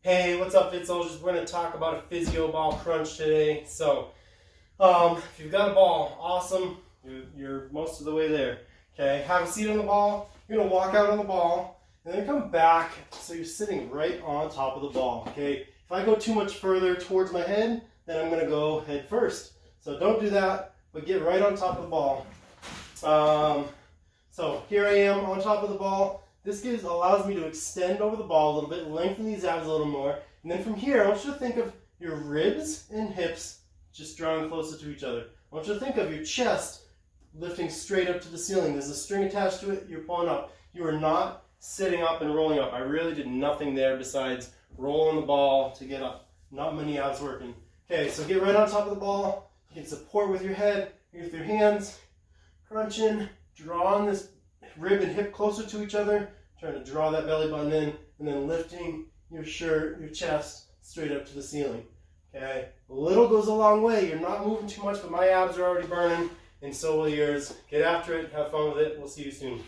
Hey, what's up, Fit Soldiers? We're going to talk about a Physioball crunch today. So, if you've got a ball, awesome. You're most of the way there. Okay, have a seat on the ball. You're going to walk out on the ball and then come back so you're sitting right on top of the ball. Okay, if I go too much further towards my head, then I'm going to go head first. So don't do that, but get right on top of the ball. So here I am on top of the ball. This allows me to extend over the ball a little bit, lengthen these abs a little more, and then from here, I want you to think of your ribs and hips just drawing closer to each other. I want you to think of your chest lifting straight up to the ceiling. There's a string attached to it, you're pulling up. You are not sitting up and rolling up. I really did nothing there besides rolling the ball to get up. Not many abs working. Okay, so get right on top of the ball. You can support with your head, with your hands, crunching, drawing this rib and hip closer to each other, trying to draw that belly button in, and then lifting your shirt, your chest straight up to the ceiling. Okay, a little goes a long way. You're not moving too much, but my abs are already burning, and so will yours. Get after it, have fun with it. We'll see you soon.